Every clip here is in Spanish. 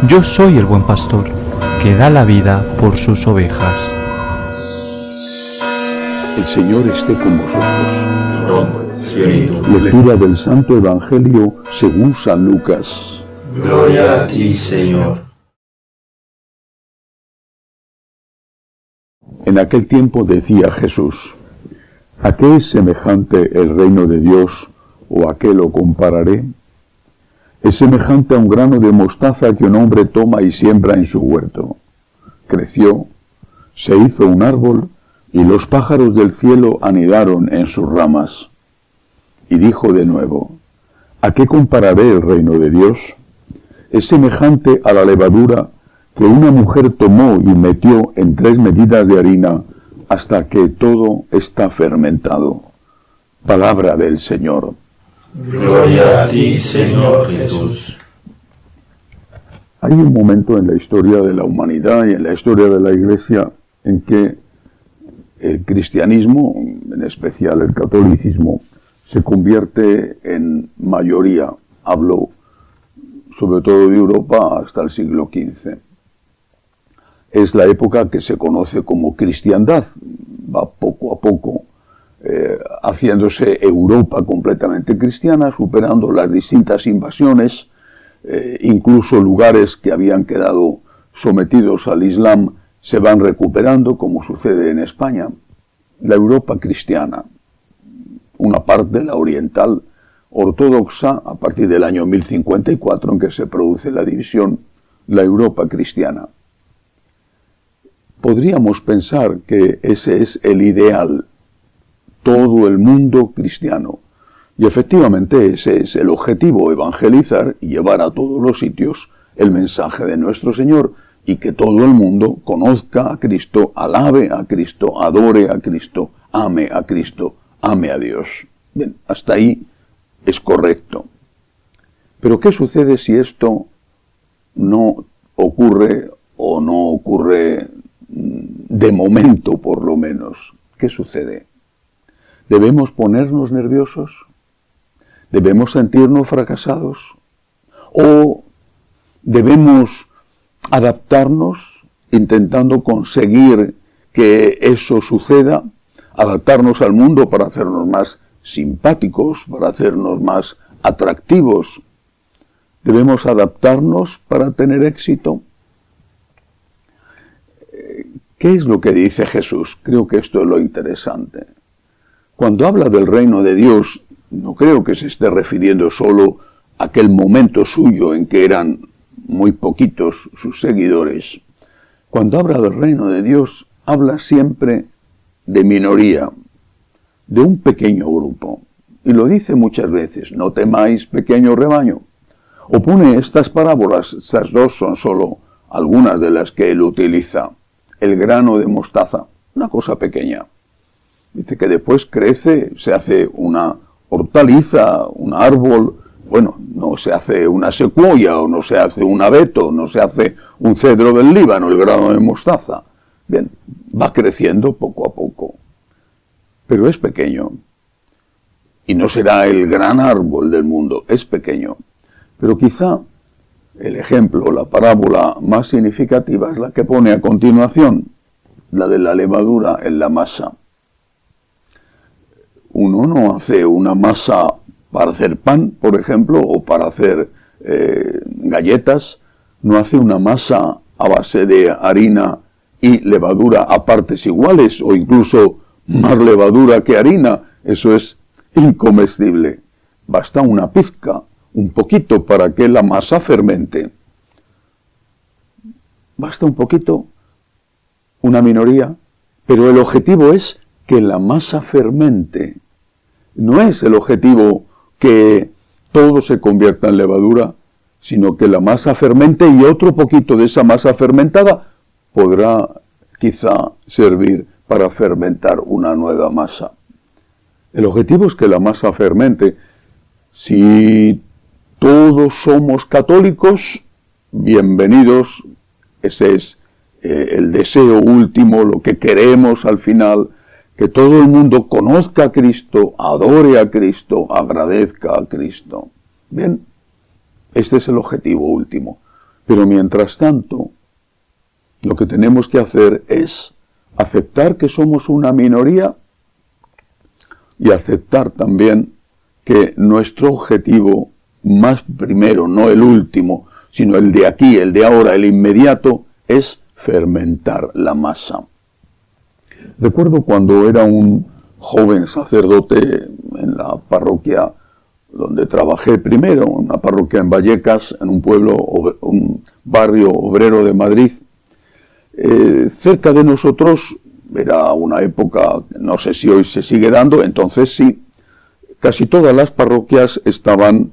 Yo soy el buen pastor, que da la vida por sus ovejas. El Señor esté con vosotros. Espíritu. Lectura del Santo Evangelio según San Lucas. Gloria a ti, Señor. En aquel tiempo decía Jesús: ¿a qué es semejante el reino de Dios, o a qué lo compararé? Es semejante a un grano de mostaza que un hombre toma y siembra en su huerto. Creció, se hizo un árbol, y los pájaros del cielo anidaron en sus ramas. Y dijo de nuevo: ¿a qué compararé el reino de Dios? Es semejante a la levadura que una mujer tomó y metió en 3 medidas de harina hasta que todo está fermentado. Palabra del Señor. Gloria a ti, Señor Jesús. Hay un momento en la historia de la humanidad y en la historia de la Iglesia en que el cristianismo, en especial el catolicismo, se convierte en mayoría. Hablo sobre todo de Europa hasta el siglo XV. Es la época que se conoce como cristiandad. Va poco a poco haciéndose Europa completamente cristiana, superando las distintas invasiones, incluso lugares que habían quedado sometidos al Islam se van recuperando, como sucede en España. La Europa cristiana, una parte, la oriental, ortodoxa, a partir del año 1054, en que se produce la división, la Europa cristiana. Podríamos pensar que ese es el ideal, todo el mundo cristiano. Y efectivamente ese es el objetivo, evangelizar y llevar a todos los sitios el mensaje de nuestro Señor, y que todo el mundo conozca a Cristo, alabe a Cristo, adore a Cristo, ame a Cristo, ame a Dios. Bien, hasta ahí es correcto. Pero ¿qué sucede si esto no ocurre, o no ocurre de momento por lo menos? ¿Qué sucede? ¿Debemos ponernos nerviosos? ¿Debemos sentirnos fracasados? ¿O debemos adaptarnos intentando conseguir que eso suceda? Adaptarnos al mundo para hacernos más simpáticos, para hacernos más atractivos. ¿Debemos adaptarnos para tener éxito? ¿Qué es lo que dice Jesús? Creo que esto es lo interesante. Cuando habla del reino de Dios, no creo que se esté refiriendo solo a aquel momento suyo en que eran muy poquitos sus seguidores. Cuando habla del reino de Dios, habla siempre de minoría, de un pequeño grupo. Y lo dice muchas veces: no temáis, pequeño rebaño. O pone estas parábolas, estas dos son solo algunas de las que él utiliza. El grano de mostaza, una cosa pequeña. Dice que después crece, se hace una hortaliza, un árbol. Bueno, no se hace una secuoya, o no se hace un abeto, no se hace un cedro del Líbano, el grano de mostaza. Bien, va creciendo poco a poco. Pero es pequeño. Y no será el gran árbol del mundo, es pequeño. Pero quizá el ejemplo, la parábola más significativa es la que pone a continuación, la de la levadura en la masa. Uno no hace una masa para hacer pan, por ejemplo, o para hacer galletas. No hace una masa a base de harina y levadura a partes iguales, o incluso más levadura que harina. Eso es incomestible. Basta una pizca, un poquito, para que la masa fermente. Basta un poquito, una minoría, pero el objetivo es que la masa fermente. No es el objetivo que todo se convierta en levadura, sino que la masa fermente, y otro poquito de esa masa fermentada podrá quizá servir para fermentar una nueva masa. El objetivo es que la masa fermente. Si todos somos católicos, bienvenidos. Ese es el deseo último, lo que queremos al final, que todo el mundo conozca a Cristo, adore a Cristo, agradezca a Cristo. Bien, este es el objetivo último. Pero mientras tanto, lo que tenemos que hacer es aceptar que somos una minoría y aceptar también que nuestro objetivo más primero, no el último, sino el de aquí, el de ahora, el inmediato, es fermentar la masa. Recuerdo cuando era un joven sacerdote en la parroquia donde trabajé primero, una parroquia en Vallecas, en un pueblo, un barrio obrero de Madrid. Cerca de nosotros, era una época, no sé si hoy se sigue dando, entonces sí, casi todas las parroquias estaban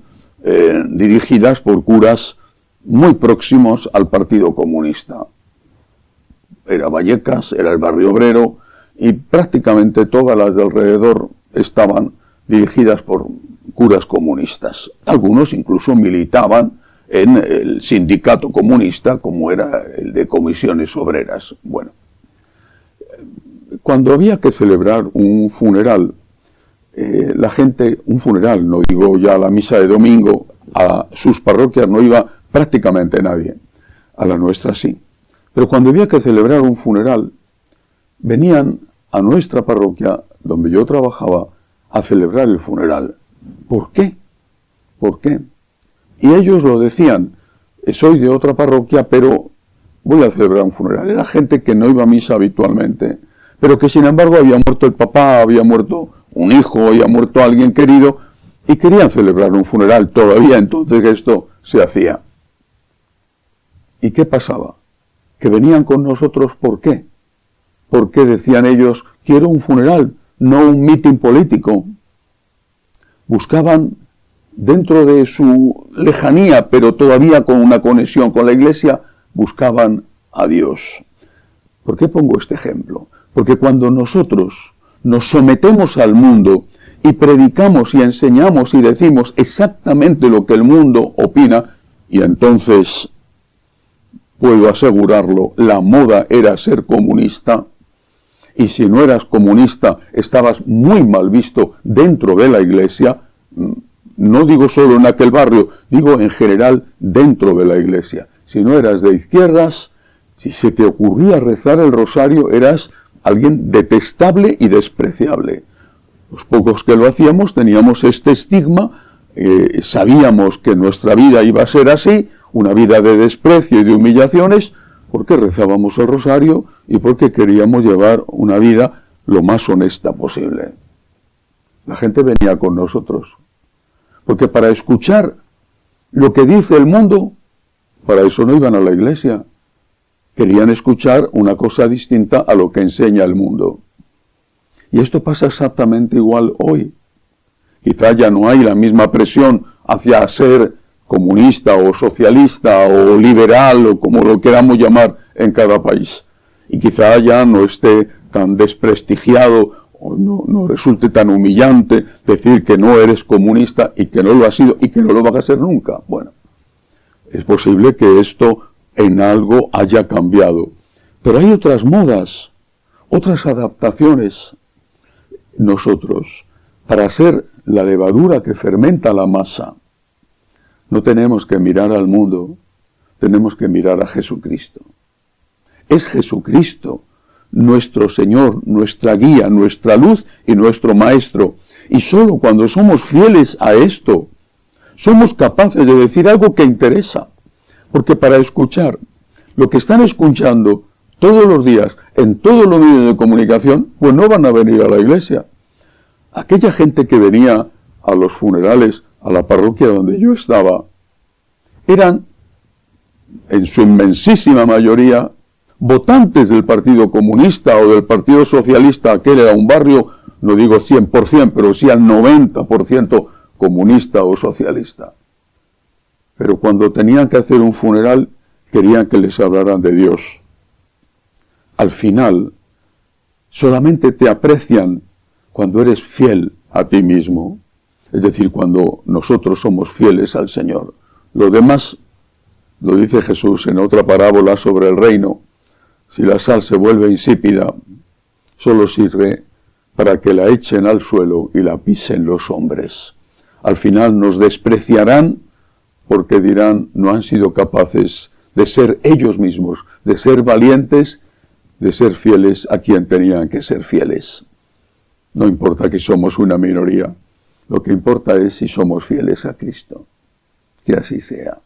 dirigidas por curas muy próximos al Partido Comunista. Era Vallecas, era el barrio obrero, y prácticamente todas las de alrededor estaban dirigidas por curas comunistas. Algunos incluso militaban en el sindicato comunista, como era el de comisiones obreras. Bueno, cuando había que celebrar un funeral, la gente, un funeral, no digo ya la misa de domingo, a sus parroquias no iba prácticamente nadie, a la nuestra sí. Pero cuando había que celebrar un funeral, venían a nuestra parroquia, donde yo trabajaba, a celebrar el funeral. ¿Por qué? ¿Por qué? Y ellos lo decían, soy de otra parroquia, pero voy a celebrar un funeral. Era gente que no iba a misa habitualmente, pero que sin embargo había muerto el papá, había muerto un hijo, había muerto alguien querido, y querían celebrar un funeral todavía, entonces esto se hacía. ¿Y qué pasaba? Que venían con nosotros, ¿por qué? Porque decían ellos, quiero un funeral, no un mitin político. Buscaban, dentro de su lejanía, pero todavía con una conexión con la Iglesia, buscaban a Dios. ¿Por qué pongo este ejemplo? Porque cuando nosotros nos sometemos al mundo y predicamos y enseñamos y decimos exactamente lo que el mundo opina, y entonces, puedo asegurarlo, la moda era ser comunista, y si no eras comunista estabas muy mal visto dentro de la Iglesia, no digo solo en aquel barrio, digo en general dentro de la Iglesia. Si no eras de izquierdas, si se te ocurría rezar el rosario, eras alguien detestable y despreciable. Los pocos que lo hacíamos teníamos este estigma, sabíamos que nuestra vida iba a ser así, una vida de desprecio y de humillaciones, porque rezábamos el rosario y porque queríamos llevar una vida lo más honesta posible. La gente venía con nosotros, porque para escuchar lo que dice el mundo, para eso no iban a la iglesia. Querían escuchar una cosa distinta a lo que enseña el mundo. Y esto pasa exactamente igual hoy. Quizá ya no hay la misma presión hacia ser comunista o socialista o liberal o como lo queramos llamar en cada país. Y quizá ya no esté tan desprestigiado o no resulte tan humillante decir que no eres comunista y que no lo has sido y que no lo vas a ser nunca. Bueno, es posible que esto en algo haya cambiado. Pero hay otras modas, otras adaptaciones. Nosotros, para ser la levadura que fermenta la masa, no tenemos que mirar al mundo, tenemos que mirar a Jesucristo. Es Jesucristo nuestro Señor, nuestra guía, nuestra luz y nuestro Maestro. Y solo cuando somos fieles a esto, somos capaces de decir algo que interesa. Porque para escuchar lo que están escuchando todos los días en todos los medios de comunicación, pues no van a venir a la iglesia. Aquella gente que venía a los funerales, a la parroquia donde yo estaba, eran, en su inmensísima mayoría, votantes del Partido Comunista o del Partido Socialista. Aquel era un barrio, no digo 100%, pero sí al 90% comunista o socialista. Pero cuando tenían que hacer un funeral, querían que les hablaran de Dios. Al final, solamente te aprecian cuando eres fiel a ti mismo. Es decir, cuando nosotros somos fieles al Señor. Lo demás, lo dice Jesús en otra parábola sobre el reino, si la sal se vuelve insípida, solo sirve para que la echen al suelo y la pisen los hombres. Al final nos despreciarán porque dirán, no han sido capaces de ser ellos mismos, de ser valientes, de ser fieles a quien tenían que ser fieles. No importa que somos una minoría, lo que importa es si somos fieles a Cristo. Que así sea.